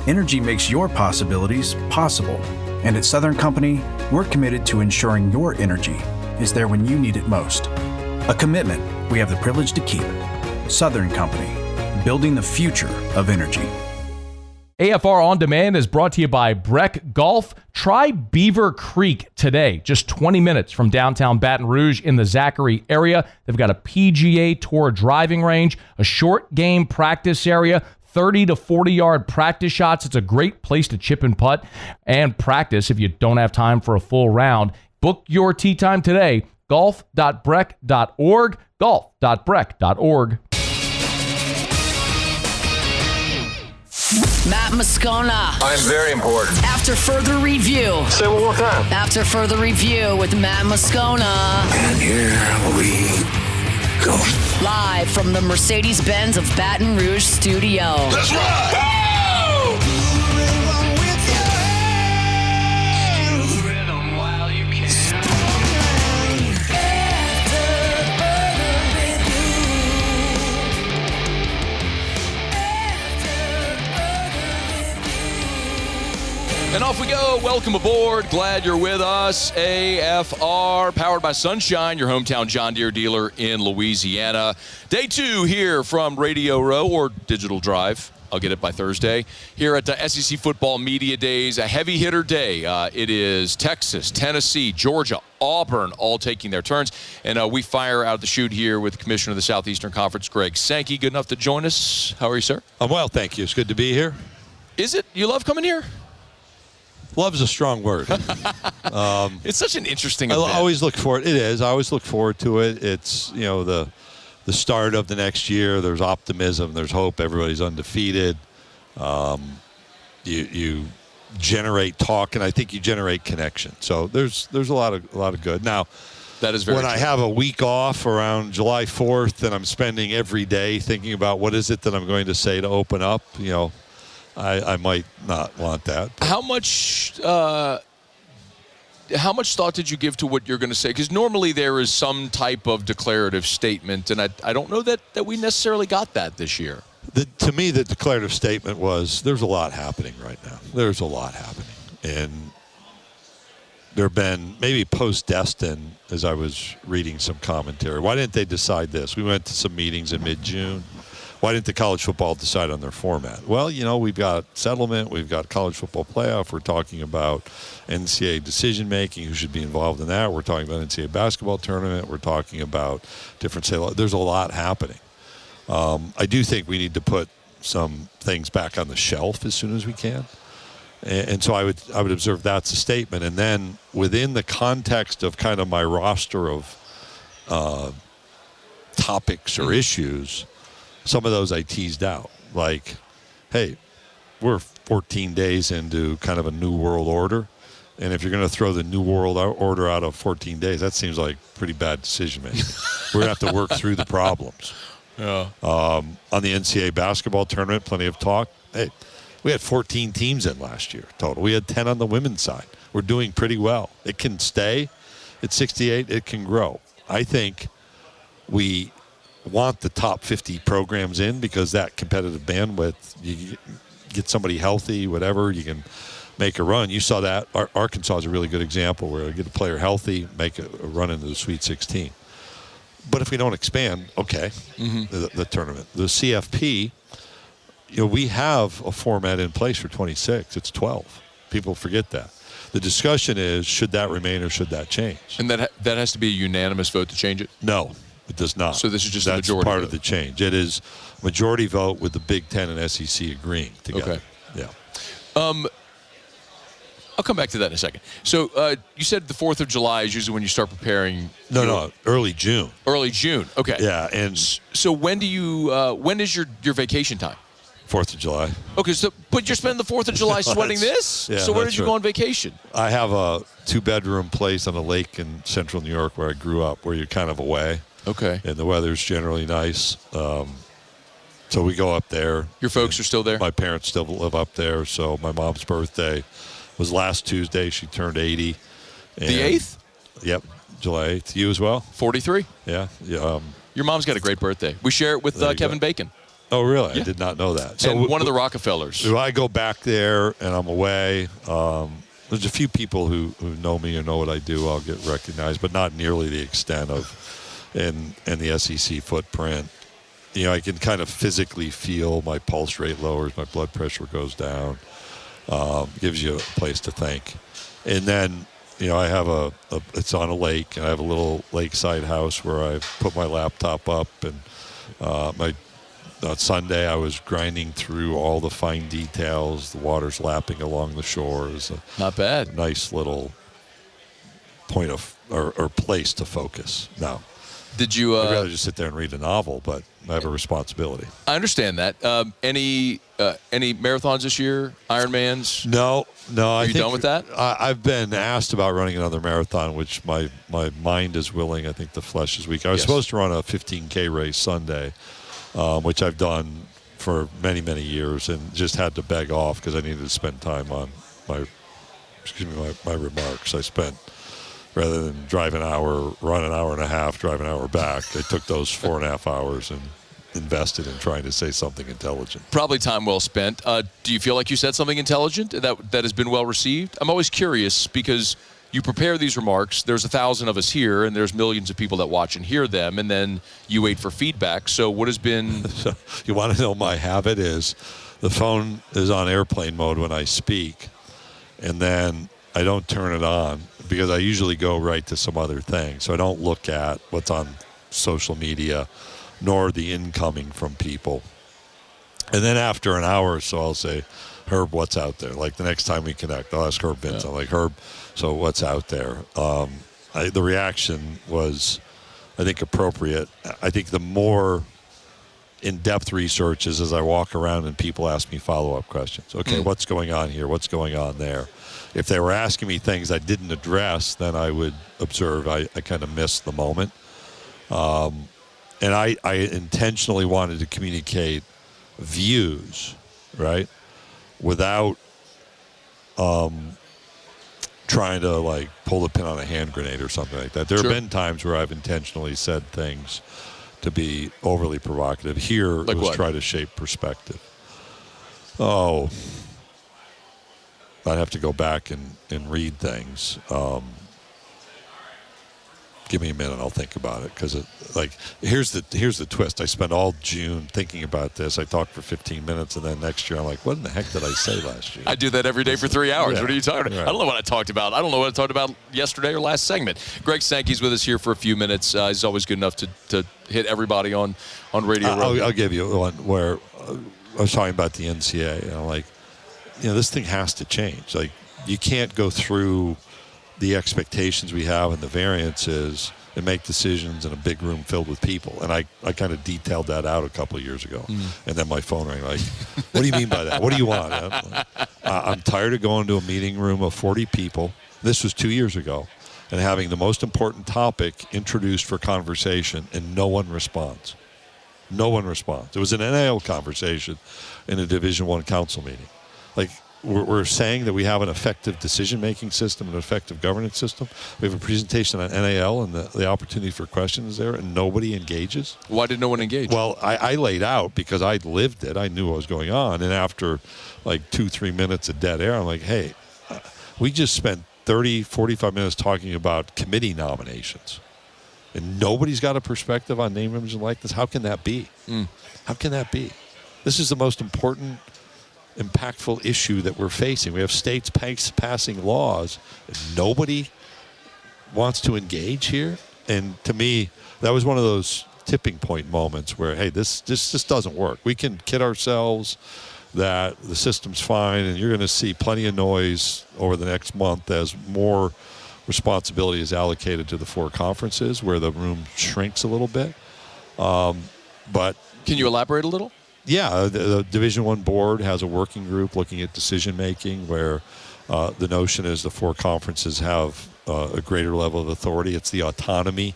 Energy makes your possibilities possible. And at Southern Company, we're committed to ensuring your energy is there when you need it most. A commitment we have the privilege to keep. Southern Company, building the future of energy. AFR On Demand is brought to you by Breck Golf. Try Beaver Creek today, just 20 minutes from downtown Baton Rouge in the Zachary area. They've got a PGA Tour driving range, a short game practice area, 30 to 40-yard practice shots. It's a great place to chip and putt and practice if you don't have time for a full round. Book your tee time today, golf.breck.org, golf.breck.org. Matt Moscona. I'm very important. After further review. Say it one more time. After further review with Matt Moscona. And here we go. Live from the Mercedes-Benz of Baton Rouge studio. Let's ride! And off we go. Welcome aboard. Glad you're with us. AFR, powered by Sunshine, your hometown John Deere dealer in Louisiana. Day 2 here from Radio Row or Digital Drive. I'll get it by Thursday. Here at the SEC Football Media Days, a heavy hitter day. It is Texas, Tennessee, Georgia, Auburn, all taking their turns. And we fire out the chute here with Commissioner of the Southeastern Conference, Greg Sankey. Good enough to join us. How are you, sir? I'm well, thank you. It's good to be here. Is it? You love coming here? Love's a strong word. It's such an interesting event. I always look forward. It is. I always look forward to it. It's, you know, the start of the next year. There's optimism. There's hope. Everybody's undefeated. You generate talk, and I think you generate connection. So there's a lot of good. Now, that is very when true. I have a week off around July 4th, and I'm spending every day thinking about what is it that I'm going to say to open up, you know, I might not want that. How much thought did you give to what you're going to say? Because normally there is some type of declarative statement, and I don't know that we necessarily got that this year. To me, the declarative statement was there's a lot happening right now. There's a lot happening. And there have been, maybe post-Destin, as I was reading some commentary, why didn't they decide this? We went to some meetings in mid-June. Why didn't the college football decide on their format? Well, you know, we've got settlement, we've got college football playoff, we're talking about NCAA decision-making, who should be involved in that, we're talking about NCAA basketball tournament, we're talking about different – there's a lot happening. I do think we need to put some things back on the shelf as soon as we can. And so I would observe that's a statement. And then within the context of kind of my roster of topics or issues – some of those I teased out, like, hey, we're 14 days into kind of a new world order, and if you're going to throw the new world order out of 14 days, that seems like pretty bad decision-making. We're going to have to work through the problems. Yeah. On the NCAA basketball tournament, plenty of talk. Hey, we had 14 teams in last year total. We had 10 on the women's side. We're doing pretty well. It can stay at 68. It can grow. I think we want the top 50 programs in because that competitive bandwidth, you get somebody healthy, whatever, you can make a run. You saw that. Arkansas is a really good example where you get a player healthy, make a run into the Sweet 16. But if we don't expand, okay, the tournament. The CFP, you know, we have a format in place for 26. It's 12. People forget that. The discussion is, should that remain or should that change? And that has to be a unanimous vote to change it? No. It does not. So this is just a majority part vote. of the change. It is majority vote with the Big Ten and SEC agreeing together. Okay. Yeah. I'll come back to that in a second. So you said the 4th of July is usually when you start preparing. No, early June. Early June. Okay. Yeah, and so when is your vacation time? 4th of July. Okay, but you're spending the 4th of July sweating this? Yeah, so where did you go on vacation? I have a 2-bedroom place on a lake in central New York where I grew up, where you're kind of away. Okay. And the weather's generally nice. So we go up there. Your folks are still there? My parents still live up there. So my mom's birthday was last Tuesday. She turned 80. The 8th? Yep, July 8th. You as well? 43. Yeah. Your mom's got a great birthday. We share it with Kevin Bacon. Oh, really? Yeah. I did not know that. So one of the Rockefellers. I go back there and I'm away. There's a few people who know me or know what I do. I'll get recognized, but not nearly the extent of in the SEC footprint. I can kind of physically feel my pulse rate lowers, my blood pressure goes down. Gives you a place to think. And then, I have it's on a lake, and I have a little lakeside house where I put my laptop up, and on Sunday I was grinding through all the fine details. The water's lapping along the shores. Not bad. Nice little point of or place to focus. Now, did you? I'd rather just sit there and read a novel, but I have a responsibility. I understand that. Any marathons this year? Ironmans? No. Are you done with that? I've been asked about running another marathon, which my mind is willing. I think the flesh is weak. I was supposed to run a 15K race Sunday, which I've done for many, many years, and just had to beg off because I needed to spend time on my remarks. I spent, rather than drive an hour, run an hour and a half, drive an hour back, I took those 4.5 hours and invested in trying to say something intelligent. Probably time well spent. Do you feel like you said something intelligent that has been well received? I'm always curious because you prepare these remarks. There's 1,000 of us here, and there's millions of people that watch and hear them, and then you wait for feedback. So what has been... So you want to know my habit is the phone is on airplane mode when I speak, and then I don't turn it on because I usually go right to some other thing. So I don't look at what's on social media, nor the incoming from people. And then after an hour or so, I'll say, Herb, what's out there? Like the next time we connect, I'll ask Herb Vince. I'm like, Herb, so what's out there? The reaction was, I think, appropriate. I think the more in-depth research is as I walk around and people ask me follow-up questions. Okay, what's going on here? What's going on there? If they were asking me things I didn't address, then I would observe I kind of missed the moment. And I intentionally wanted to communicate views, right, without trying to, like, pull the pin on a hand grenade or something like that. There have been times where I've intentionally said things to be overly provocative. Here, like it was try to shape perspective. Oh, I'd have to go back and read things. Give me a minute, I'll think about it. Because, here's the twist. I spent all June thinking about this. I talked for 15 minutes, and then next year I'm like, what in the heck did I say last year? I do that every day for 3 hours. Yeah. What are you talking about? Right. I don't know what I talked about. I don't know what I talked about yesterday or last segment. Greg Sankey's with us here for a few minutes. He's always good enough to hit everybody on Radio Row. I'll give you one where I was talking about the NCAA, and I'm like, this thing has to change. Like, you can't go through the expectations we have and the variances and make decisions in a big room filled with people. And I kind of detailed that out a couple of years ago. And then my phone rang like, what do you mean by that? What do you want? I'm tired of going to a meeting room of 40 people. This was 2 years ago. And having the most important topic introduced for conversation, and no one responds. No one responds. It was an NIL conversation in a Division I council meeting. Like, we're saying that we have an effective decision-making system, an effective governance system. We have a presentation on NIL and the opportunity for questions there, and nobody engages. Why did no one engage? Well, I laid out because I lived it. I knew what was going on. And after, 2-3 minutes of dead air, I'm like, hey, we just spent 30, 45 minutes talking about committee nominations. And nobody's got a perspective on name, image, and likeness. How can that be? How can that be? This is the most important, impactful issue that we're facing. We have states passing laws, and nobody wants to engage here. And to me, that was one of those tipping point moments where, hey, this just doesn't work. We can kid ourselves that the system's fine, and you're going to see plenty of noise over the next month as more responsibility is allocated to the 4 conferences where the room shrinks a little bit. But can you elaborate a little? Yeah, the Division I board has a working group looking at decision-making where the notion is the 4 conferences have a greater level of authority. It's the autonomy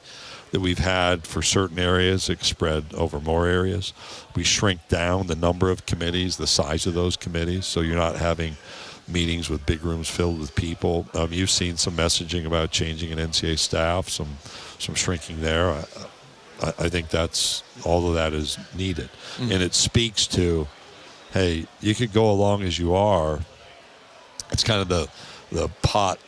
that we've had for certain areas spread over more areas. We shrink down the number of committees, the size of those committees, so you're not having meetings with big rooms filled with people. You've seen some messaging about changing an NCAA staff, some shrinking there. I think that's all of that is needed. And it speaks to, hey, you could go along as you are. It's kind of the pot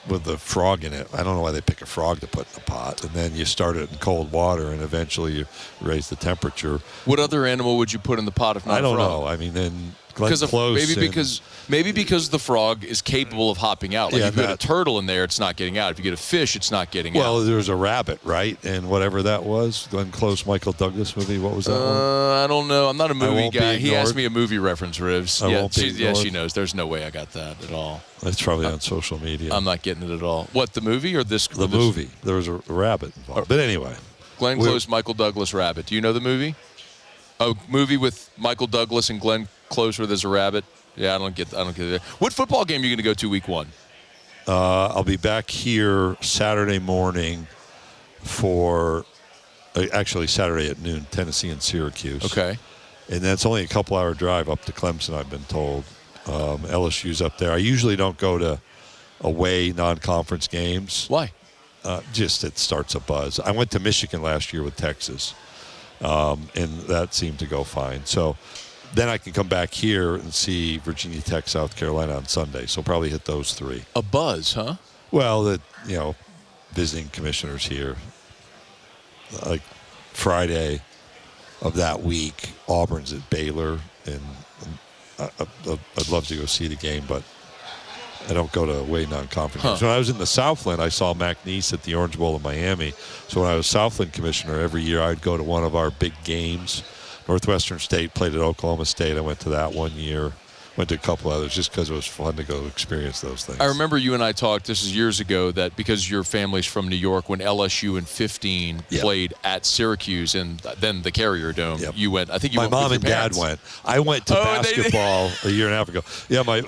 with the frog in it. I don't know why they pick a frog to put in the pot. And then you start it in cold water, and eventually you raise the temperature. What other animal would you put in the pot if not I don't a frog? know. I mean, then Glenn Close. Maybe because the frog is capable of hopping out. Like if you get a turtle in there, it's not getting out. If you get a fish, it's not getting out. Well, there was a rabbit, right? And whatever that was, Glenn Close, Michael Douglas movie. What was that one? I don't know. I'm not a movie guy. He ignored. asked me a movie reference, Rivs. I won't be ignored. She knows. There's no way I got that at all. It's probably on social media. I'm not getting it at all. What, the movie or this? The movie. There was a rabbit involved. But anyway. Glenn Close, Michael Douglas, rabbit. Do you know the movie? A movie with Michael Douglas and Glenn Close where there's a rabbit? Yeah, I don't get it. What football game are you going to go to week 1? I'll be back here Saturday morning for actually Saturday at noon, Tennessee and Syracuse. Okay. And that's only a couple-hour drive up to Clemson, I've been told. LSU's up there. I usually don't go to away non-conference games. Why? Just it starts a buzz. I went to Michigan last year with Texas, and that seemed to go fine. So then I can come back here and see Virginia Tech, South Carolina on Sunday. So probably hit those 3. A buzz, huh? Well, visiting commissioners here. Like Friday of that week, Auburn's at Baylor, and I'd love to go see the game, but I don't go to away non-conference games. When I was in the Southland, I saw McNeese at the Orange Bowl in Miami. So when I was Southland commissioner, every year I'd go to one of our big games. Northwestern State played at Oklahoma State. I went to that one year. Went to a couple others just because it was fun to go experience those things. I remember you and I talked, this is years ago, that because your family's from New York, when LSU in 15 played at Syracuse and then the Carrier Dome, you went. I think you my went mom with and your dad parents. went. I went to basketball a year and a half ago. Yeah, they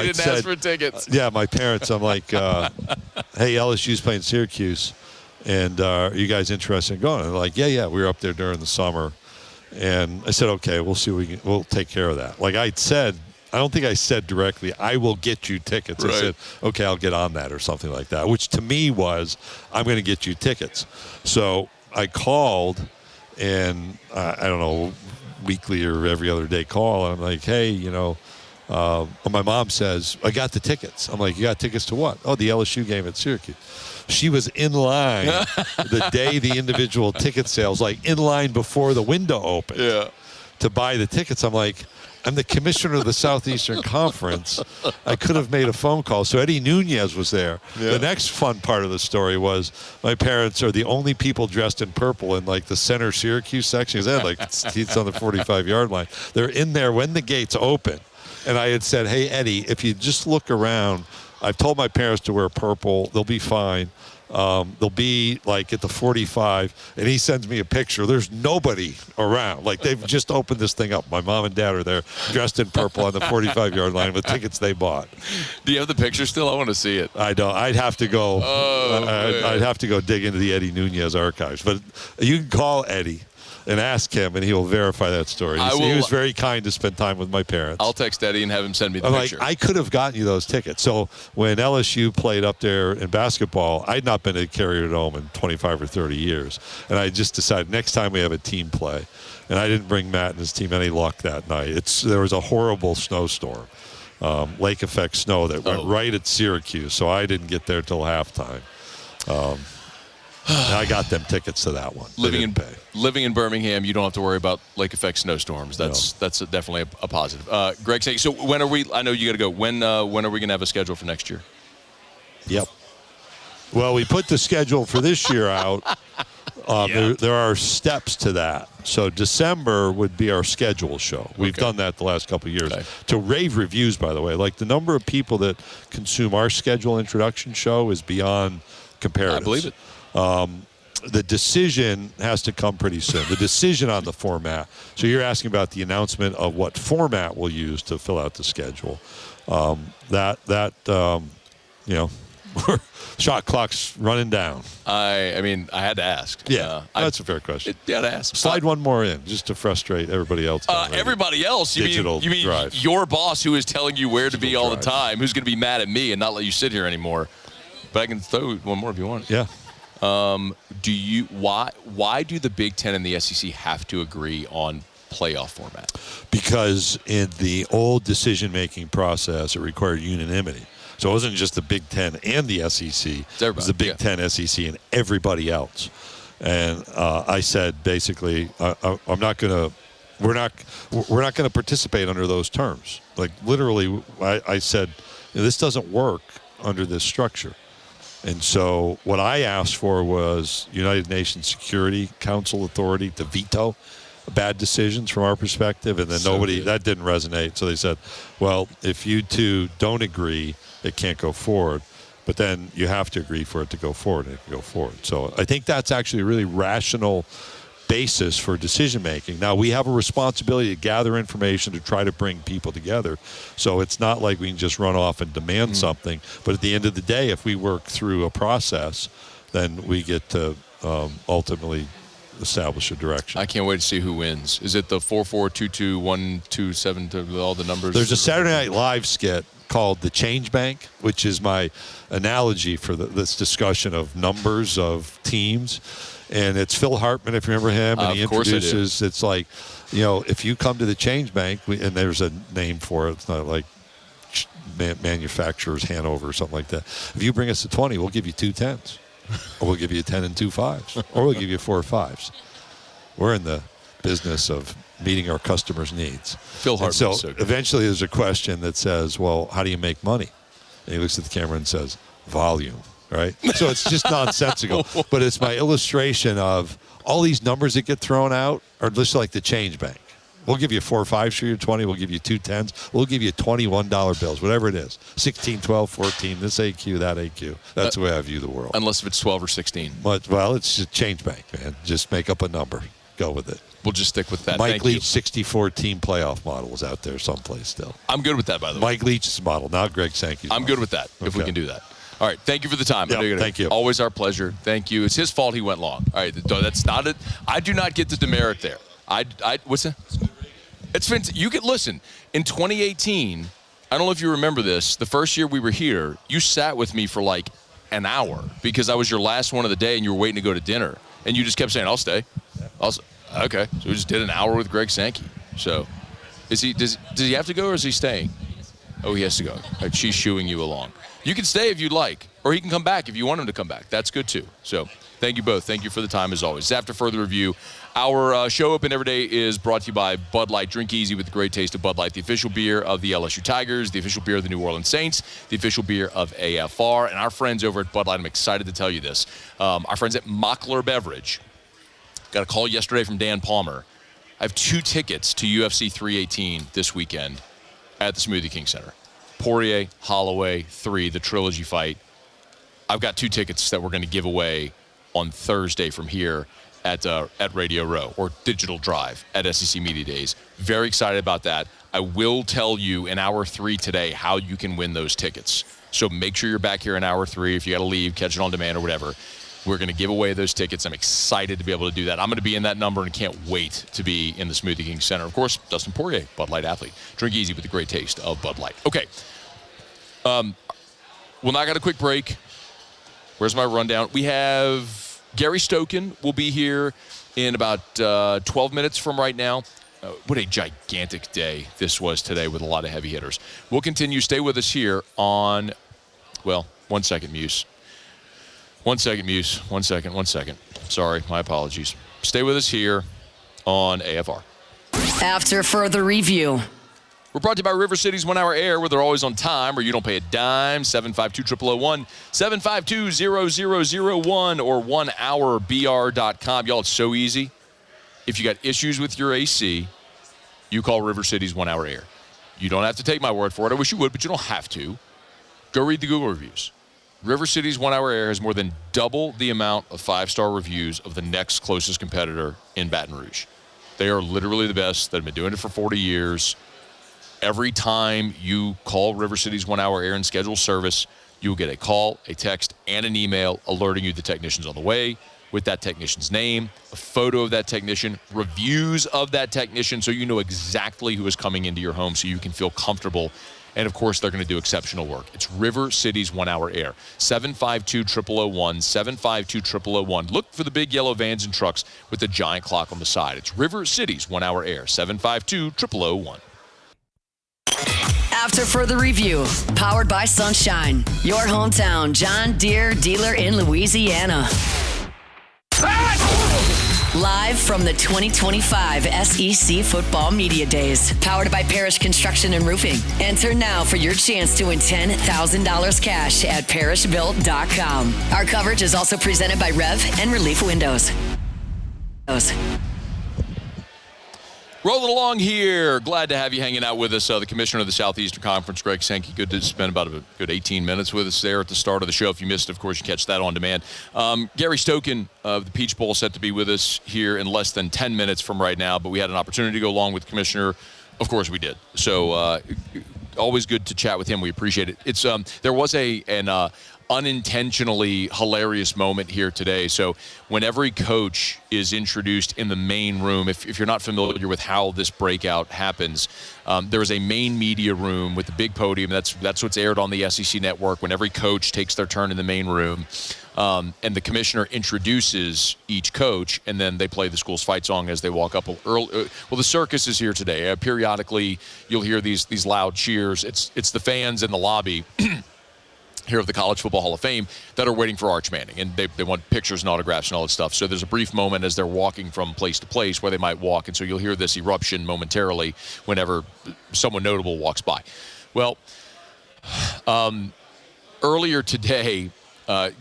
didn't ask for tickets. Yeah, my parents. I'm like, hey, LSU's playing Syracuse, and are you guys interested in going? And they're like, yeah, we were up there during the summer, and I said, okay, we'll see. We'll take care of that. Like I said. I don't think I said directly, I will get you tickets. Right. I said, okay, I'll get on that or something like that, which to me was, I'm going to get you tickets. So I called, and I don't know, weekly or every other day call, and I'm like, hey, my mom says, I got the tickets. I'm like, you got tickets to what? Oh, the LSU game at Syracuse. She was in line the day the individual ticket sales, like in line before the window opened to buy the tickets. I'm like, I'm the commissioner of the Southeastern Conference. I could have made a phone call. So Eddie Nunez was there. Yeah. The next fun part of the story was my parents are the only people dressed in purple in like the center Syracuse section. They had like seats on the 45-yard line. They're in there when the gates open. And I had said, hey, Eddie, if you just look around, I've told my parents to wear purple. They'll be fine. They'll be like at the 45, and he sends me a picture. There's nobody around. Like they've just opened this thing up. My mom and dad are there dressed in purple on the 45-yard line with tickets they bought. Do you have the picture still? I want to see it. I don't. I'd have to go. I'd have to go dig into the Eddie Nunez archives. But you can call Eddie and ask him, and he will verify that story. He was very kind to spend time with my parents. I'll text Eddie and have him send me the picture. I could have gotten you those tickets. So when LSU played up there in basketball, I'd not been to Carrier Dome in 25 or 30 years. And I just decided next time we have a team play. And I didn't bring Matt and his team any luck that night. There was a horrible snowstorm, lake effect snow that went right at Syracuse. So I didn't get there till halftime. I got them tickets to that one. Living in Birmingham, you don't have to worry about lake effect snowstorms. That's definitely a positive. Greg Sankey, so when are we? I know you got to go. When are we going to have a schedule for next year? Yep. Well, we put the schedule for this year out. There are steps to that. So December would be our schedule show. We've done that the last couple of years. Okay. To rave reviews, by the way. Like the number of people that consume our schedule introduction show is beyond comparison. I believe it. The decision has to come pretty soon. The decision on the format. So you're asking about the announcement of what format we'll use to fill out the schedule. Shot clock's running down. I had to ask. Yeah, that's a fair question. You had to ask. Slide one more in, just to frustrate everybody else. Everybody else? You mean drive. Your boss who is telling you where to be all the time, who's going to be mad at me and not let you sit here anymore? But I can throw one more if you want. Yeah. Why do the Big Ten and the SEC have to agree on playoff format? Because in the old decision-making process, it required unanimity. So it wasn't just the Big Ten and the SEC. It was the Big Ten, SEC, and everybody else. And I said, basically, I'm not going to. We're not going to participate under those terms. Like, literally, I said, this doesn't work under this structure. And so what I asked for was United Nations Security Council authority to veto bad decisions from our perspective. And then that didn't resonate. So they said, well, if you two don't agree, it can't go forward. But then you have to agree for it to go forward, and it can go forward. So I think that's actually a really rational basis for decision making. Now, we have a responsibility to gather information to try to bring people together. So it's not like we can just run off and demand something. But at the end of the day, if we work through a process, then we get to ultimately establish a direction. I can't wait to see who wins. Is it the 4-4-2-2-1-2-7 all the numbers? There's a Saturday Night Live skit called The Change Bank, which is my analogy for this discussion of numbers of teams. And it's Phil Hartman, if you remember him, and he introduces, it's like, if you come to the Change Bank, and there's a name for it, it's not like Manufacturers Hanover or something like that. If you bring us to 20, we'll give you 2 10s, or we'll give you 10 and 2 5s, or we'll give you 4 5s. We're in the business of meeting our customers' needs. Phil Hartman. So eventually there's a question that says, well, how do you make money? And he looks at the camera and says, volume. Right? So it's just nonsensical. But it's my illustration of all these numbers that get thrown out are just like the Change Bank. We'll give you 4 5s for your 20. We'll give you 2 10s. We'll give you $21 bills, whatever it is. 16, 12, 14, this AQ, that AQ. That's the way I view the world. Unless if it's 12 or 16. Well, it's a Change Bank, man. Just make up a number. Go with it. We'll just stick with that. Mike Leach 64-team playoff model is out there someplace still. I'm good with that, by the way. Mike Leach's model, not Greg Sankey's model. I'm good with that, if we can do that. All right, thank you for the time. Yep, thank you. Always our pleasure. Thank you. It's his fault he went long. All right, that's not it. I do not get the demerit there. What's that? It's fantastic. You could listen. In 2018, I don't know if you remember this, the first year we were here, you sat with me for like an hour because I was your last one of the day and you were waiting to go to dinner. And you just kept saying, I'll stay. Okay. So we just did an hour with Greg Sankey. So does he have to go or is he staying? Oh, he has to go. Right, she's shooing you along. You can stay if you'd like, or he can come back if you want him to come back. That's good, too. So thank you both. Thank you for the time, as always. After further review, our show open every day is brought to you by Bud Light. Drink easy with the great taste of Bud Light, the official beer of the LSU Tigers, the official beer of the New Orleans Saints, the official beer of AFR. And our friends over at Bud Light, I'm excited to tell you this. Our friends at Mockler Beverage. Got a call yesterday from Dan Palmer. I have 2 tickets to UFC 318 this weekend at the Smoothie King Center. Poirier, Holloway, 3, the trilogy fight. I've got 2 tickets that we're going to give away on Thursday from here at Radio Row or Digital Drive at SEC Media Days. Very excited about that. I will tell you in hour 3 today how you can win those tickets. So make sure you're back here in hour 3. If you got to leave, catch it on demand or whatever. We're going to give away those tickets. I'm excited to be able to do that. I'm going to be in that number and can't wait to be in the Smoothie King Center. Of course, Dustin Poirier, Bud Light athlete. Drink easy with the great taste of Bud Light. Okay. We'll knock out a quick break. Where's my rundown? We have Gary Stokan will be here in about 12 minutes from right now. What a gigantic day this was today with a lot of heavy hitters. We'll continue. Stay with us here on, well, 1 second, Muse. 1 second, Muse. 1 second, 1 second. Sorry, my apologies. Stay with us here on AFR. After further review. We're brought to you by River City's 1 Hour Air, where they're always on time, where you don't pay a dime. 752-0001, 752-0001, or 1hourbr.com. Y'all, it's so easy. If you got issues with your AC, you call River City's 1 Hour Air. You don't have to take my word for it. I wish you would, but you don't have to. Go read the Google reviews. River City's 1 Hour Air has more than double the amount of 5-star reviews of the next closest competitor in Baton Rouge. They are literally the best. They've been doing it for 40 years. Every time you call River City's 1 Hour Air and schedule service, you will get a call, a text, and an email alerting you the technician's on the way with that technician's name, a photo of that technician, reviews of that technician so you know exactly who is coming into your home so you can feel comfortable And, of course, they're going to do exceptional work. It's River City's 1 Hour Air. 752-0001, 752-0001. Look for the big yellow vans and trucks with the giant clock on the side. It's River City's 1 Hour Air. 752-0001. After further review, powered by Sunshine, your hometown John Deere dealer in Louisiana. Live from the 2025 SEC Football Media Days, powered by Parish Construction and Roofing. Enter now for your chance to win $10,000 cash at parishbuilt.com. Our coverage is also presented by Rev and Relief Windows. Rolling along here. Glad to have you hanging out with us. The Commissioner of the Southeastern Conference, Greg Sankey. Good to spend about a good 18 minutes with us there at the start of the show. If you missed it, of course, you catch that on demand. Gary Stokan of the Peach Bowl set to be with us here in less than 10 minutes from right now, but we had an opportunity to go along with the Commissioner. Of course we did. So always good to chat with him. We appreciate it. It's there was an unintentionally hilarious moment here today. So when every coach is introduced in the main room, if you're not familiar with how this breakout happens, there is a main media room with the big podium. That's what's aired on the SEC network when every coach takes their turn in the main room. And the commissioner introduces each coach, and then they play the school's fight song as they walk up. Well, the circus is here today. Periodically, you'll hear these loud cheers. It's the fans in the lobby here of the College Football Hall of Fame that are waiting for Arch Manning, and they want pictures and autographs and all that stuff. So there's a brief moment as they're walking from place to place where they might walk, and so you'll hear this eruption momentarily whenever someone notable walks by. Well, earlier today,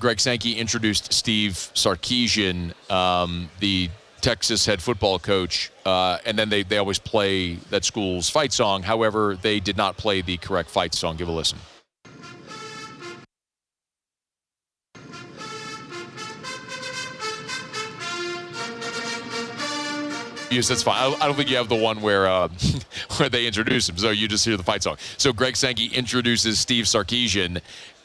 Greg Sankey introduced Steve Sarkisian, the Texas head football coach, and then they always play that school's fight song. However, they did not play the correct fight song. Give a listen. Yes, that's fine. I don't think you have the one where they introduce him, so you just hear the fight song. So Greg Sankey introduces Steve Sarkisian,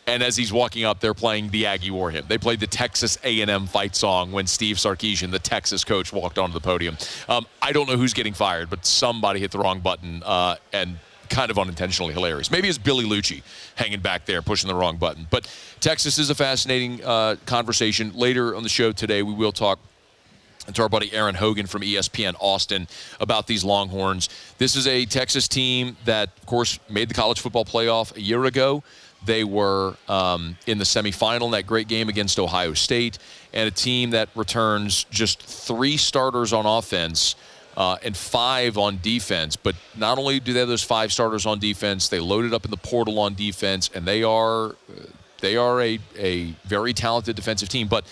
and as he's walking up, they're playing the Aggie War Hymn. They played the Texas A&M fight song when Steve Sarkisian, the Texas coach, walked onto the podium. I don't know who's getting fired, but somebody hit the wrong button, and kind of unintentionally hilarious. Maybe it's Billy Lucci hanging back there pushing the wrong button. But Texas is a fascinating conversation. Later on the show today, we will talk to our buddy Aaron Hogan from ESPN Austin about these Longhorns. This is a Texas team that, of course, made the college football playoff a year ago. They were in the semifinal in that great game against Ohio State, and a team that returns just 3 starters on offense and 5 on defense. But not only do they have those 5 starters on defense, they loaded up in the portal on defense, and they are a very talented defensive team. But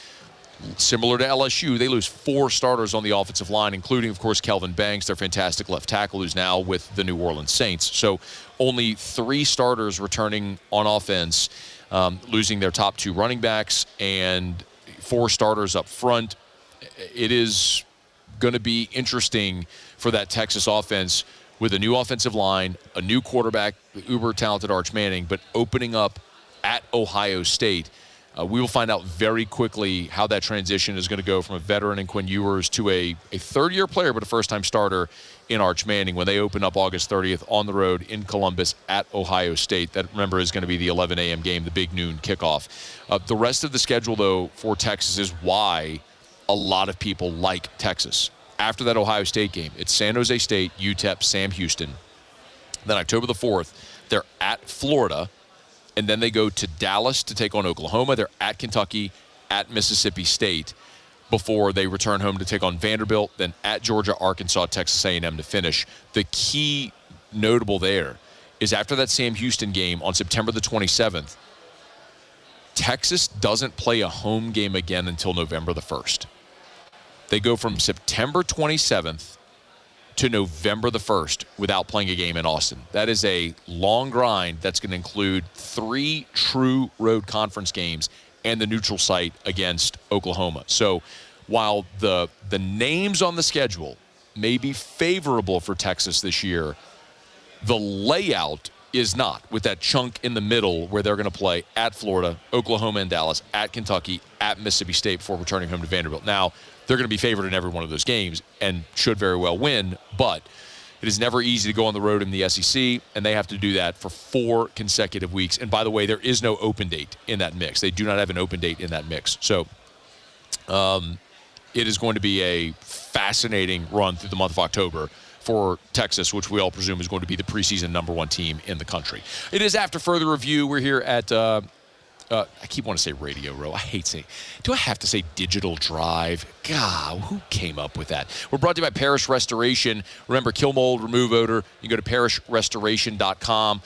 similar to LSU, they lose 4 starters on the offensive line, including, of course, Kelvin Banks, their fantastic left tackle, who's now with the New Orleans Saints. So only 3 starters returning on offense, losing their top 2 running backs, and 4 starters up front. It is going to be interesting for that Texas offense with a new offensive line, a new quarterback, the uber-talented Arch Manning, but opening up at Ohio State. We will find out very quickly how that transition is going to go from a veteran in Quinn Ewers to a third-year player but a first-time starter in Arch Manning when they open up August 30th on the road in Columbus at Ohio State. That, remember, is going to be the 11 a.m. game, the big noon kickoff. The rest of the schedule, though, for Texas is why a lot of people like Texas. After that Ohio State game, it's San Jose State, UTEP, Sam Houston. Then October the 4th, they're at Florida. And then they go to Dallas to take on Oklahoma. They're at Kentucky, at Mississippi State, before they return home to take on Vanderbilt, then at Georgia, Arkansas, Texas A&M to finish. The key notable there is after that Sam Houston game on September the 27th, Texas doesn't play a home game again until November the 1st. They go from September 27th to November the 1st without playing a game in Austin. That is a long grind that's going to include 3 true road conference games and the neutral site against Oklahoma. So while the names on the schedule may be favorable for Texas this year, the layout is not, with that chunk in the middle where they're going to play at Florida, Oklahoma and Dallas, at Kentucky, at Mississippi State before returning home to Vanderbilt. Now, they're going to be favored in every one of those games and should very well win, but It is never easy to go on the road in the SEC, and they have to do that for 4 consecutive weeks. And by the way, there is no open date in that mix. They do not have an open date in that mix. So it is going to be a fascinating run through the month of October for Texas, which we all presume is going to be the preseason #1 team in the country. It is after further review. We're here at I keep wanting to say Radio Row. I hate saying. Do I have to say Digital Drive? God, who came up with that? We're brought to you by Parish Restoration. Remember, kill mold, remove odor. You can go to parishrestoration.com.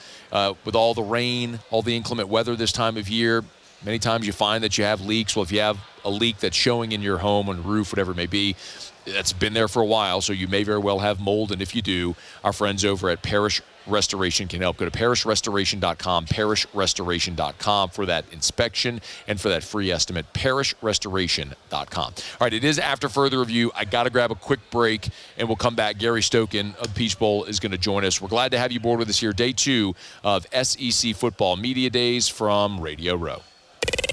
With all the rain, all the inclement weather this time of year, many times you find that you have leaks. Well, if you have a leak that's showing in your home, on the roof, whatever it may be, that's been there for a while, so you may very well have mold. And if you do, our friends over at Parish Restoration can help. Go to parishrestoration.com, parishrestoration.com for that inspection and for that free estimate, parishrestoration.com. All right, it is after further review. I got to grab a quick break, and we'll come back. Gary Stokan of the Peach Bowl is going to join us. We're glad to have you aboard with us here, day 2 of SEC Football Media Days from Radio Row.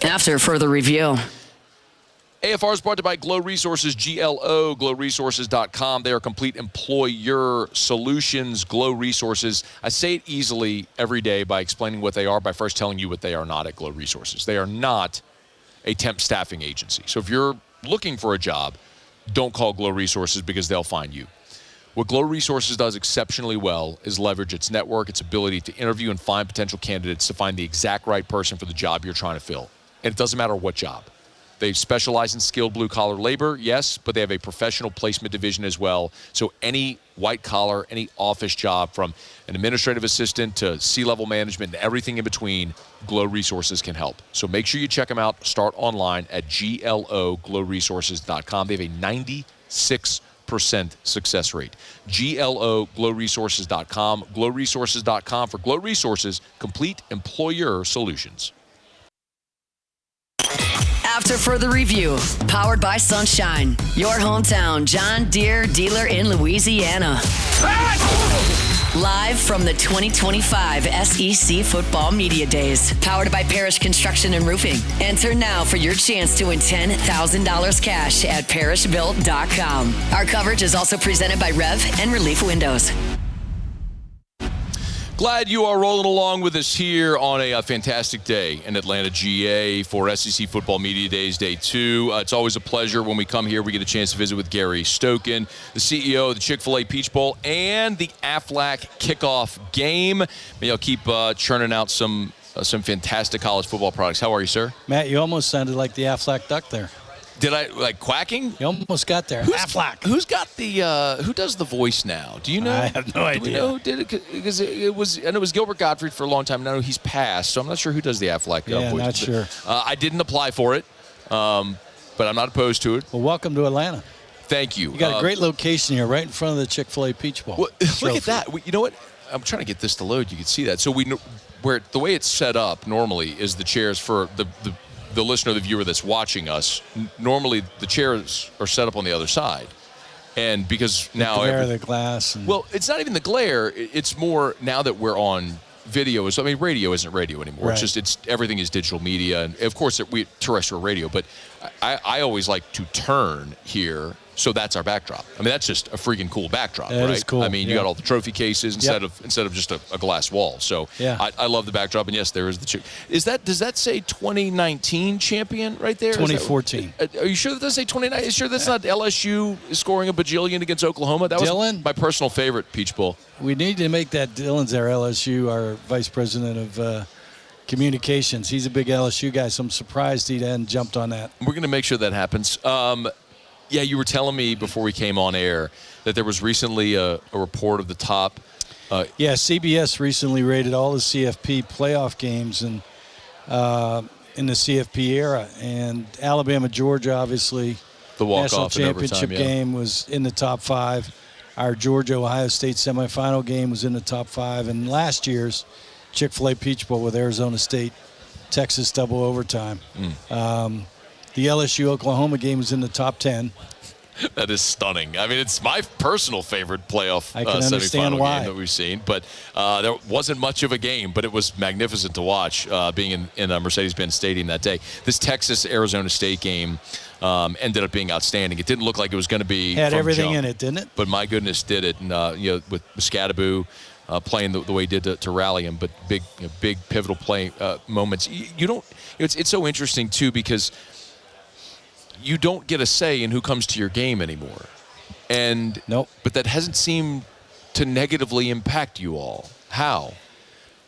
After further review. AFR is brought to you by Glow Resources, GLO, glowresources.com. They are complete employer solutions, Glow Resources. I say it easily every day by explaining what they are, by first telling you what they are not at Glow Resources. They are not a temp staffing agency. So if you're looking for a job, don't call Glow Resources because they'll find you. What Glow Resources does exceptionally well is leverage its network, its ability to interview and find potential candidates to find the exact right person for the job you're trying to fill. And it doesn't matter what job. They specialize in skilled blue-collar labor, yes, but they have a professional placement division as well. So any white-collar, any office job, from an administrative assistant to C-level management and everything in between, Glow Resources can help. So make sure you check them out. Start online at glowresources.com. They have a 96% success rate. glowresources.com, glowresources.com for Glow Resources, complete employer solutions. After further review, powered by Sunshine, your hometown John Deere dealer in Louisiana. Live from the 2025 SEC Football Media Days, powered by Parish Construction and Roofing. Enter now for your chance to win $10,000 cash at parishbuilt.com. Our coverage is also presented by Rev and Relief Windows. Glad you are rolling along with us here on a fantastic day in Atlanta, GA for SEC Football Media Days, Day 2. It's always a pleasure when we come here. We get a chance to visit with Gary Stokan, the CEO of the Chick-fil-A Peach Bowl and the Aflac kickoff game. Maybe I'll keep churning out some fantastic college football products. How are you, sir? Matt, you almost sounded like the Aflac duck there. Did I, like, quacking? You almost got there. Aflac. Who's got the, who does the voice now? Do you know? I have no idea. Do we know who did it? Because it was, and it was Gilbert Gottfried for a long time. Now he's passed, so I'm not sure who does the Aflac voice. Yeah, not sure. I didn't apply for it, but I'm not opposed to it. Well, welcome to Atlanta. Thank you. You got a great location here, right in front of the Chick-fil-A Peach Bowl. Well, look at that. You know what? I'm trying to get this to load. You can see that. So where the way it's set up normally is the chairs for the listener, the viewer that's watching us. Normally the chairs are set up on the other side, and because now the glass. Well, it's not even the glare. It's more now that we're on video. I mean, radio isn't radio anymore. Right. It's everything is digital media, and of course we terrestrial radio. But I always like to turn here. So that's our backdrop. I mean, that's just a freaking cool backdrop, that right? Is cool. I mean, you got all the trophy cases instead of just a glass wall. So yeah. I love the backdrop, and yes, there is the chick. Does that say 2019 champion right there? 2014. Are you sure that does say 2019? Are you sure that's not LSU scoring a bajillion against Oklahoma? That Dylan? was my personal favorite Peach Bowl. We need to make that Dylan's our LSU, our vice president of communications. He's a big LSU guy, so I'm surprised he hadn't jumped on that. We're going to make sure that happens. Yeah, you were telling me before we came on air that there was recently a report of the top. CBS recently rated all the CFP playoff games in the CFP era, and Alabama, Georgia, obviously, the national walk-off in championship overtime, game was in the top 5. Our Georgia-Ohio State semifinal game was in the top 5, and last year's Chick-fil-A Peach Bowl with Arizona State, Texas double overtime. The LSU-Oklahoma game was in the top 10. That is stunning. I mean, it's my personal favorite playoff semifinal game that we've seen. But there wasn't much of a game, but it was magnificent to watch being in a Mercedes-Benz Stadium that day. This Texas-Arizona State game ended up being outstanding. It didn't look like it was going to be had everything jump, in it, didn't it? But my goodness, did it. And with Scadaboo playing the way he did to rally him, but big pivotal play moments. You don't. It's so interesting too, because you don't get a say in who comes to your game anymore. And nope. But that hasn't seemed to negatively impact you all. How?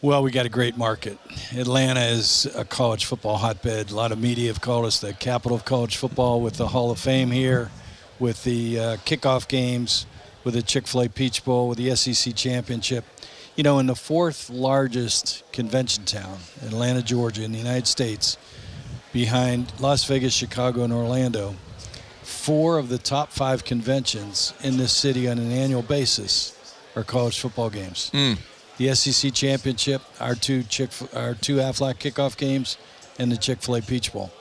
Well, we got a great market. Atlanta is a college football hotbed. A lot of media have called us the capital of college football, with the Hall of Fame here, with the kickoff games, with the Chick-fil-A Peach Bowl, with the SEC Championship. You know, in the fourth largest convention town, Atlanta, Georgia, in the United States, behind Las Vegas, Chicago, and Orlando, 4 of the top 5 conventions in this city on an annual basis are college football games. The SEC Championship, our two Aflac kickoff games, and the Chick-fil-A Peach Bowl.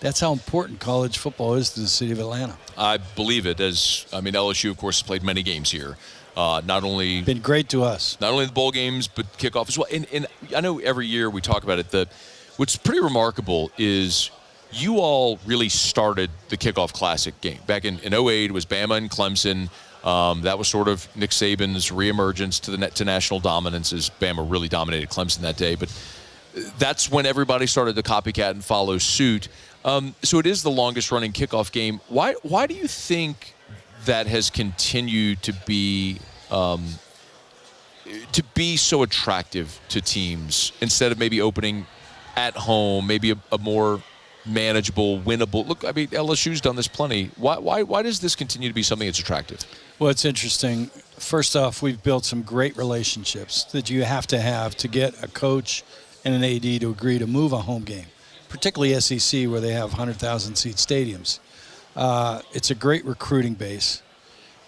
That's how important college football is to the city of Atlanta. I believe it. LSU, of course, has played many games here. Not only been great to us. Not only the bowl games, but kickoff as well. And I know every year we talk about it. What's pretty remarkable is you all really started the Kickoff Classic game. Back in 2008, it was Bama and Clemson. That was sort of Nick Saban's reemergence to national dominance, as Bama really dominated Clemson that day. But that's when everybody started to copycat and follow suit. So it is the longest-running kickoff game. Why do you think that has continued to be so attractive to teams, instead of maybe opening at home, maybe a more manageable, winnable? Look, I mean, LSU's done this plenty. Why does this continue to be something that's attractive? Well, it's interesting. First off, we've built some great relationships that you have to get a coach and an AD to agree to move a home game, particularly SEC, where they have 100,000-seat stadiums. It's a great recruiting base.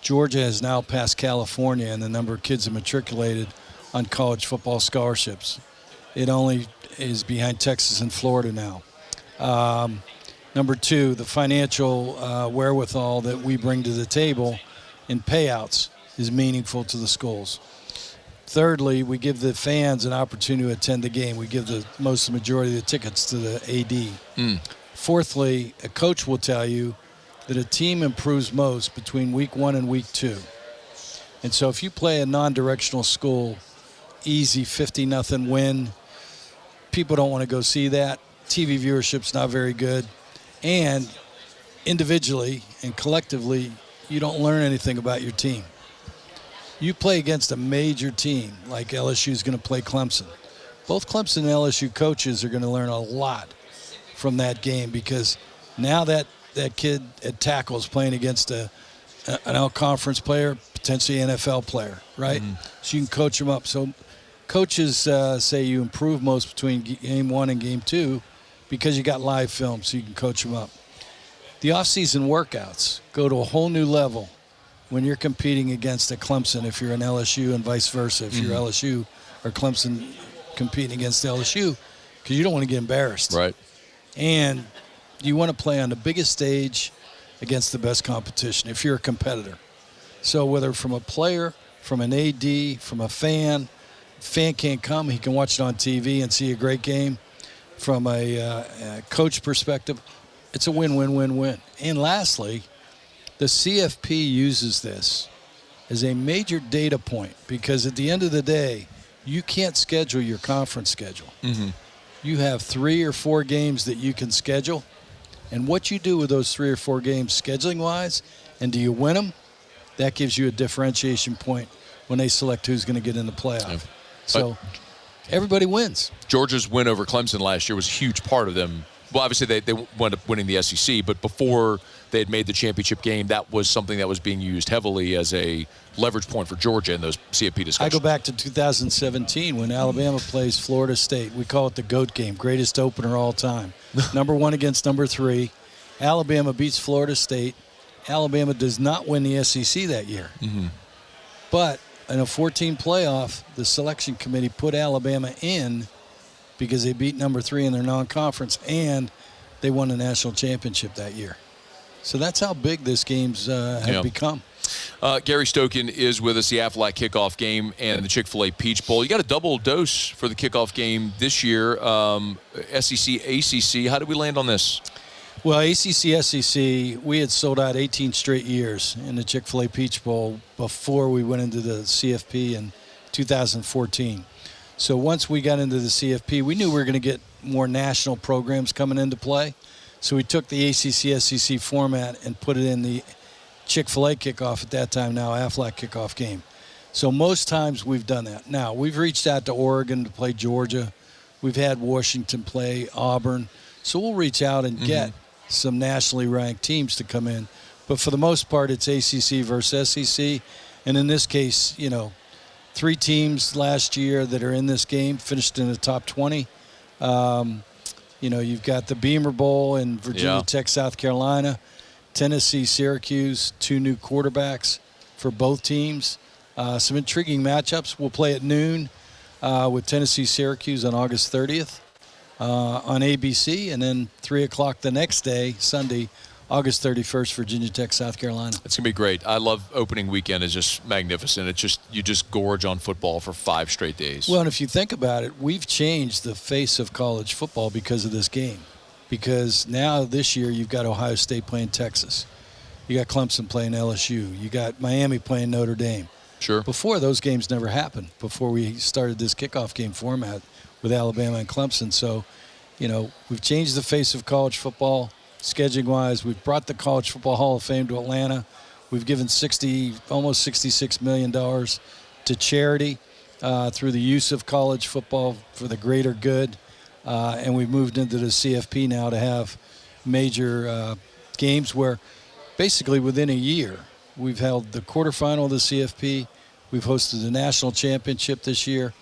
Georgia has now passed California in the number of kids matriculated on college football scholarships. It only is behind Texas and Florida now. Number 2, the financial wherewithal that we bring to the table in payouts is meaningful to the schools. Thirdly, we give the fans an opportunity to attend the game. We give the majority of the tickets to the AD. Fourthly, a coach will tell you that a team improves most between week 1 and week 2. And so if you play a non-directional school, easy 50-0 win, people don't want to go see that. TV viewership's not very good. And individually and collectively, you don't learn anything about your team. You play against a major team like LSU is going to play Clemson. Both Clemson and LSU coaches are going to learn a lot from that game, because now that kid at tackle is playing against an out-conference player, potentially NFL player, right? So you can coach them up. So coaches say you improve most between game 1 and game 2 because you got live film, so you can coach them up. The off-season workouts go to a whole new level when you're competing against a Clemson, if you're an LSU, and vice versa, if you're LSU or Clemson competing against LSU, because you don't want to get embarrassed. Right. And you want to play on the biggest stage against the best competition if you're a competitor. So whether from a player, from an AD, from a fan can't come, he can watch it on TV and see a great game. From a coach perspective, it's a win-win-win-win. And lastly, the CFP uses this as a major data point, because at the end of the day, you can't schedule your conference schedule. You have 3 or 4 games that you can schedule, and what you do with those 3 or 4 games scheduling-wise, and do you win them, that gives you a differentiation point when they select who's going to get in the playoff. So everybody wins. Georgia's win over Clemson last year was a huge part of them. Well, obviously, they wound up winning the SEC, but before they had made the championship game, that was something that was being used heavily as a leverage point for Georgia in those CFP discussions. I go back to 2017 when Alabama plays Florida State. We call it the GOAT game, greatest opener all time. Number 1 against number 3. Alabama beats Florida State. Alabama does not win the SEC that year. But in a 14 playoff, the selection committee put Alabama in because they beat number 3 in their non-conference, and they won the national championship that year. So that's how big this game's have become. Gary Stokan is with us, the Aflac kickoff game and the Chick-fil-A Peach Bowl. You got a double dose for the kickoff game this year. SEC, ACC, how did we land on this? Well, ACC, SEC, we had sold out 18 straight years in the Chick-fil-A Peach Bowl before we went into the CFP in 2014. So once we got into the CFP, we knew we were going to get more national programs coming into play. So we took the ACC, SEC format and put it in the Chick-fil-A kickoff at that time, now Aflac kickoff game. So most times we've done that. Now, we've reached out to Oregon to play Georgia. We've had Washington play Auburn. So we'll reach out and get some nationally ranked teams to come in. But for the most part, it's ACC versus SEC. And in this case, 3 teams last year that are in this game finished in the top 20. You've got the Beamer Bowl in Virginia Tech, South Carolina. Tennessee, Syracuse, 2 new quarterbacks for both teams. Some intriguing matchups. We'll play at noon with Tennessee, Syracuse on August 30th on ABC, and then 3 o'clock the next day, Sunday, August 31st, Virginia Tech, South Carolina. It's going to be great. I love opening weekend. It's just magnificent. You just gorge on football for 5 straight days. Well, and if you think about it, we've changed the face of college football because of this game. Because now this year you've got Ohio State playing Texas. You got Clemson playing LSU. You got Miami playing Notre Dame. Sure. Before, those games never happened, before we started this kickoff game format with Alabama and Clemson. So, we've changed the face of college football scheduling-wise. We've brought the College Football Hall of Fame to Atlanta. We've given almost $66 million to charity through the use of college football for the greater good. And we've moved into the CFP now to have major games where basically within a year we've held the quarterfinal of the CFP, we've hosted the national championship this year,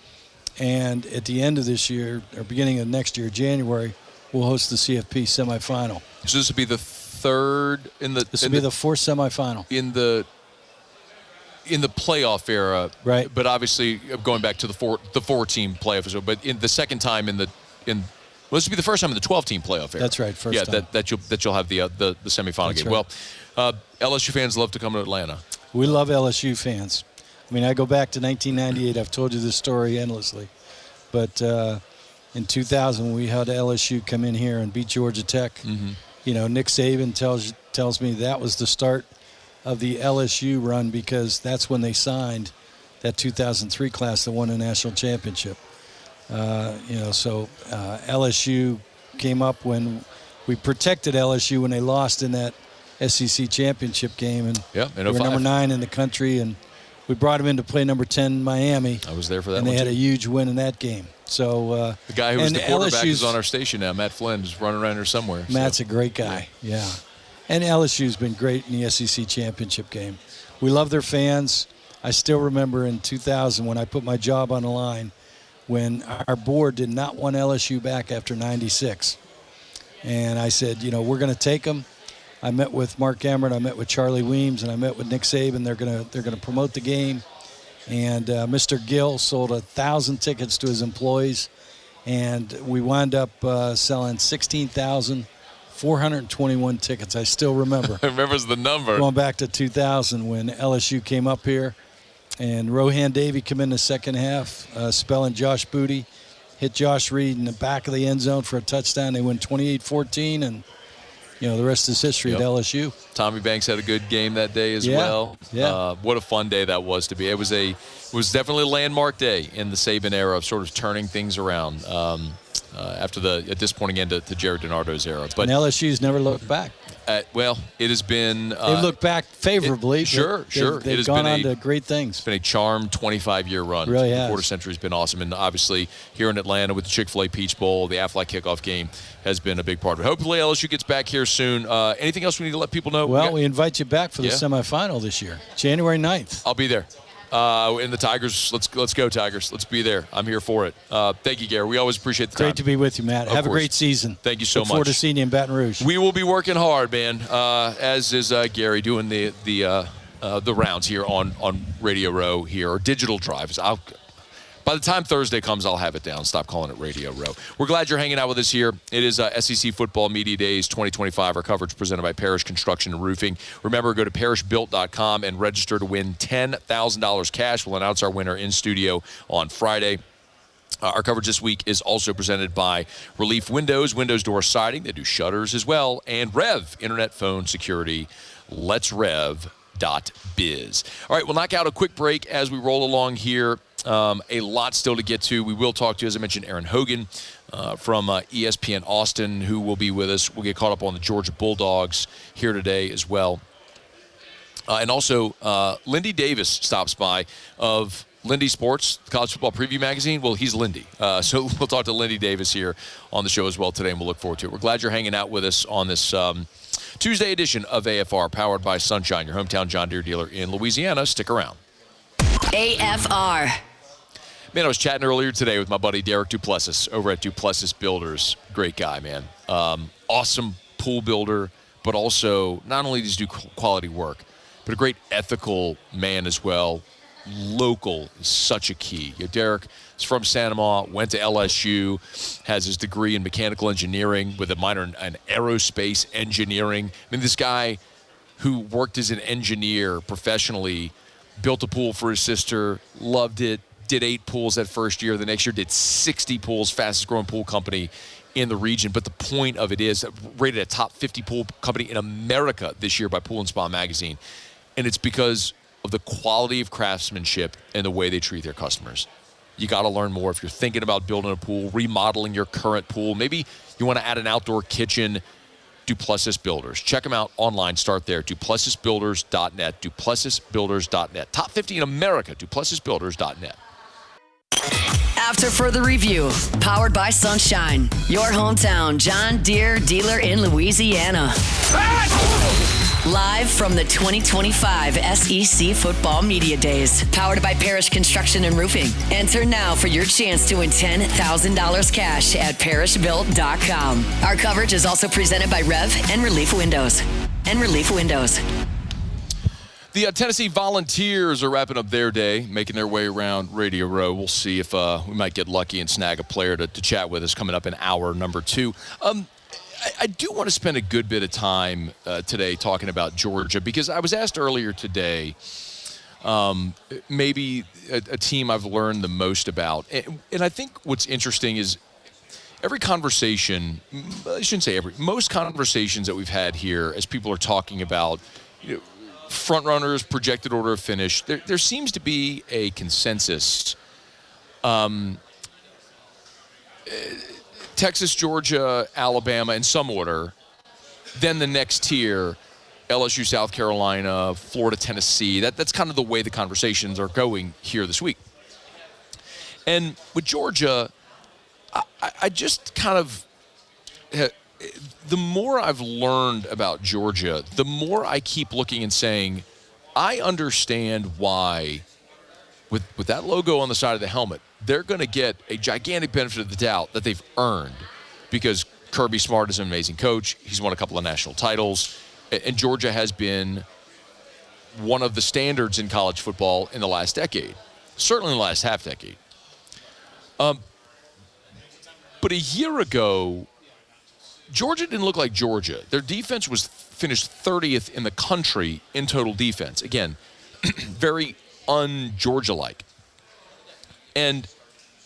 and at the end of this year, or beginning of next year, January, we'll host the CFP semifinal. So this will be the third in the... This will be the 4th semifinal. In the playoff era. Right. But obviously going back to the 4-team playoff, but in the second time this will be the first time in the 12-team playoff era. That's right, first time. that you'll have the semifinal game. Right. Well, LSU fans love to come to Atlanta. We love LSU fans. I mean, I go back to 1998. I've told you this story endlessly. But in 2000, we had LSU come in here and beat Georgia Tech. Mm-hmm. Nick Saban tells me that was the start of the LSU run because that's when they signed that 2003 class that won a national championship. LSU came up when we protected LSU when they lost in that SEC championship game, and they were number 9 in the country, and we brought them in to play number 10 Miami. I was there for that, and they had a huge win in that game. So the guy who was the quarterback is on our station now, Matt Flynn, is running around here somewhere. Matt's a great guy, yeah. And LSU's been great in the SEC championship game. We love their fans. I still remember in 2000 when I put my job on the line, when our board did not want LSU back after 96. And I said, we're going to take them. I met with Mark Emmert, I met with Charlie Weems, and I met with Nick Saban. They're going to promote the game. And Mr. Gill sold 1,000 tickets to his employees. And we wound up selling 16,421 tickets. I still remember. I remember the number. Going back to 2000 when LSU came up here. And Rohan Davey come in the second half, spelling Josh Booty, hit Josh Reed in the back of the end zone for a touchdown. They win 28-14, and the rest is history at LSU. Tommy Banks had a good game that day as well. Yeah. What a fun day that was to be. It was definitely a landmark day in the Saban era of sort of turning things around after at this point again to Jared DiNardo's era. But and LSU's never looked back. It has been... They've looked back favorably. Sure. They've gone on to great things. It's been a charmed 25-year run. It really has. The quarter century has been awesome. And obviously here in Atlanta with the Chick-fil-A Peach Bowl, the Aflac kickoff game has been a big part of it. Hopefully LSU gets back here soon. Anything else we need to let people know? Well, we invite you back for the semifinal this year, January 9th. I'll be there. And the Tigers, let's go Tigers. Let's be there. I'm here for it. Thank you, Gary. We always appreciate the time. Great to be with you, Matt. Have a great season. Thank you so much. Look forward to seeing you in Baton Rouge. We will be working hard, man, as is Gary doing the rounds here on Radio Row here, or Digital Drive. By By the time Thursday comes, I'll have it down. Stop calling it Radio Row. We're glad you're hanging out with us here. It is SEC Football Media Days 2025. Our coverage presented by Parrish Construction and Roofing. Remember, go to parrishbuilt.com and register to win $10,000 cash. We'll announce our winner in studio on Friday. Our coverage this week is also presented by Relief Windows, windows, door siding. They do shutters as well. And Rev, internet phone security. Let's Rev.biz. All right, we'll knock out a quick break as we roll along here. A lot still to get to. We will talk to, as I mentioned, Aaron Hogan from ESPN Austin, who will be with us. We'll get caught up on the Georgia Bulldogs here today as well. And also, Lindy Davis stops by of Lindy Sports, College Football Preview Magazine. Well, he's Lindy. So we'll talk to Lindy Davis here on the show as well today, and we'll look forward to it. We're glad you're hanging out with us on this Tuesday edition of AFR, powered by Sunshine, your hometown John Deere dealer in Louisiana. Stick around. AFR. Man, I was chatting earlier today with my buddy Derek Duplessis over at Duplessis Builders. Great guy, man. Awesome pool builder, but also not only does he do quality work, but a great ethical man as well. Local is such a key. Derek is from Santa Maria, went to LSU, has his degree in mechanical engineering with a minor in aerospace engineering. I mean, this guy who worked as an engineer professionally, built a pool for his sister, loved it, did 8 pools that first year. The next year did 60 pools, fastest growing pool company in the region. But the point of it is rated a top 50 pool company in America this year by Pool & Spa Magazine. And it's because of the quality of craftsmanship and the way they treat their customers. You got to learn more. If you're thinking about building a pool, remodeling your current pool, maybe you want to add an outdoor kitchen, Duplessis Builders. Check them out online. Start there. DuplessisBuilders.net. DuplessisBuilders.net. Top 50 in America. DuplessisBuilders.net. After further review, powered by Sunshine, your hometown John Deere dealer in Louisiana. Live from the 2025 SEC Football Media Days, powered by Parrish Construction and Roofing. Enter now for your chance to win $10,000 cash at parrishbuilt.com. Our coverage is also presented by Rev and Relief Windows. The Tennessee Volunteers are wrapping up their day, making their way around Radio Row. We'll see if we might get lucky and snag a player to chat with us coming up in hour number 2. I do want to spend a good bit of time today talking about Georgia, because I was asked earlier today, maybe a team I've learned the most about. And I think what's interesting is every conversation, I shouldn't say every, most conversations that we've had here as people are talking about, front runners, projected order of finish, there seems to be a consensus. Texas, Georgia, Alabama in some order. Then the next tier, LSU, South Carolina, Florida, Tennessee. That's kind of the way the conversations are going here this week. And with Georgia, I just kind of, the more I've learned about Georgia, the more I keep looking and saying, I understand why, with that logo on the side of the helmet, they're going to get a gigantic benefit of the doubt that they've earned, because Kirby Smart is an amazing coach. He's won a couple of national titles, and Georgia has been one of the standards in college football in the last decade, certainly in the last half decade. But a year ago, Georgia didn't look like Georgia. Their defense was finished 30th in the country in total defense. Again, very un-Georgia-like. And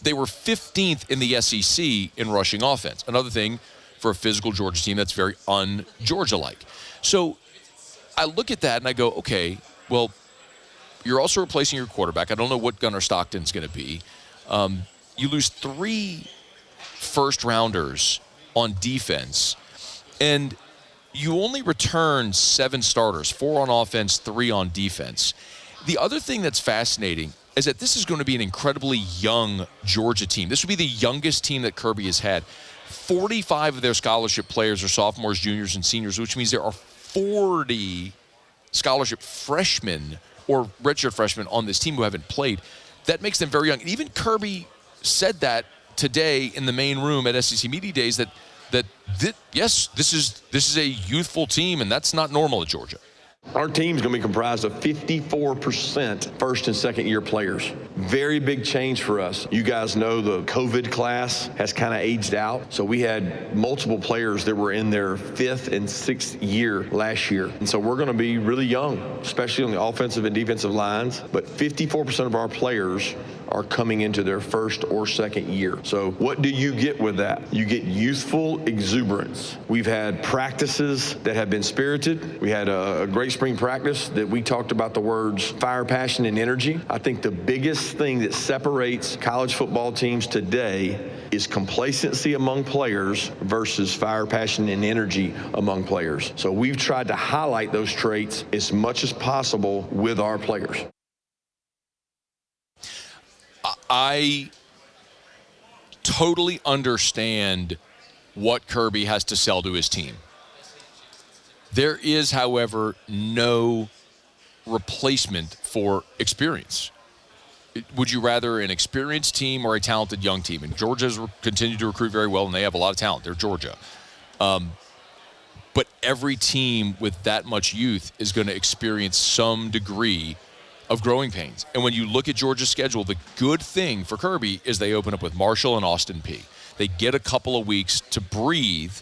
they were 15th in the SEC in rushing offense. Another thing for a physical Georgia team that's very un-Georgia-like. So I look at that and I go, okay, well, you're also replacing your quarterback. I don't know what Gunnar Stockton's going to be. You lose 3 first-rounders on defense, and you only return 7 starters, 4 on offense, 3 on defense. The other thing that's fascinating is that this is going to be an incredibly young Georgia team. This would be the youngest team that Kirby has had. 45 of their scholarship players are sophomores, juniors, and seniors, which means there are 40 scholarship freshmen or redshirt freshmen on this team who haven't played. That makes them very young. And even Kirby said that today in the main room at SEC Media Days, that yes, this is a youthful team, and that's not normal at Georgia. Our team's going to be comprised of 54% first and second year players. Very big change for us. You guys know the COVID class has kind of aged out. So we had multiple players that were in their fifth and sixth year last year. And so we're going to be really young, especially on the offensive and defensive lines. But 54% of our players are coming into their first or second year. So what do you get with that? You get youthful exuberance. We've had practices that have been spirited. We had a great spring practice that we talked about the words fire, passion, and energy. I think the biggest thing that separates college football teams today is complacency among players versus fire, passion, and energy among players. So we've tried to highlight those traits as much as possible with our players. I totally understand what Kirby has to sell to his team. There is, however, no replacement for experience. Would you rather an experienced team or a talented young team? And Georgia's continued to recruit very well, and they have a lot of talent. They're Georgia. But every team with that much youth is going to experience some degree of growing pains. And when you look at Georgia's schedule, the good thing for Kirby is they open up with Marshall and Austin Peay. They get a couple of weeks to breathe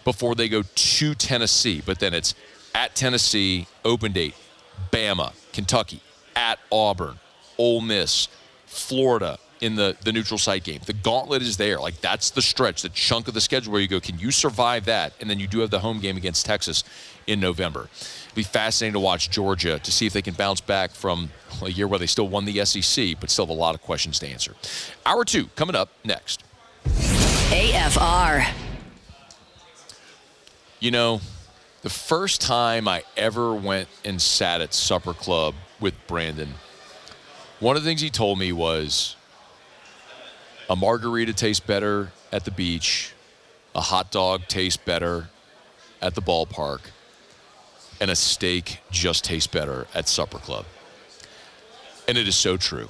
before they go to Tennessee. But then it's at Tennessee, open date, Bama, Kentucky, at Auburn, Ole Miss, Florida in the neutral site game. The gauntlet is there. Like, that's the stretch, the chunk of the schedule where you go, can you survive that? And then you do have the home game against Texas in November. It'll be fascinating to watch Georgia to see if they can bounce back from a year where they still won the SEC, but still have a lot of questions to answer. Hour 2 coming up next. AFR. You know, the first time I ever went and sat at Supper Club with Brandon, one of the things he told me was a margarita tastes better at the beach, a hot dog tastes better at the ballpark, and a steak just tastes better at Supper Club. And it is so true.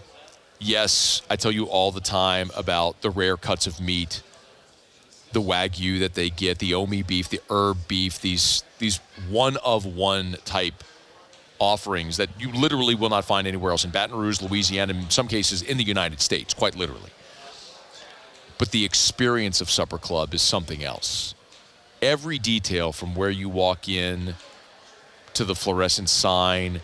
Yes, I tell you all the time about the rare cuts of meat, the Wagyu that they get, the Omi beef, the herb beef, these one-of-one type offerings that you literally will not find anywhere else in Baton Rouge, Louisiana, in some cases in the United States, quite literally. But the experience of Supper Club is something else. Every detail from where you walk in to the fluorescent sign,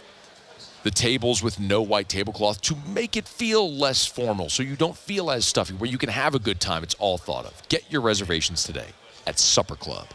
the tables with no white tablecloth to make it feel less formal so you don't feel as stuffy, where you can have a good time. It's all thought of. Get your reservations today at Supper Club.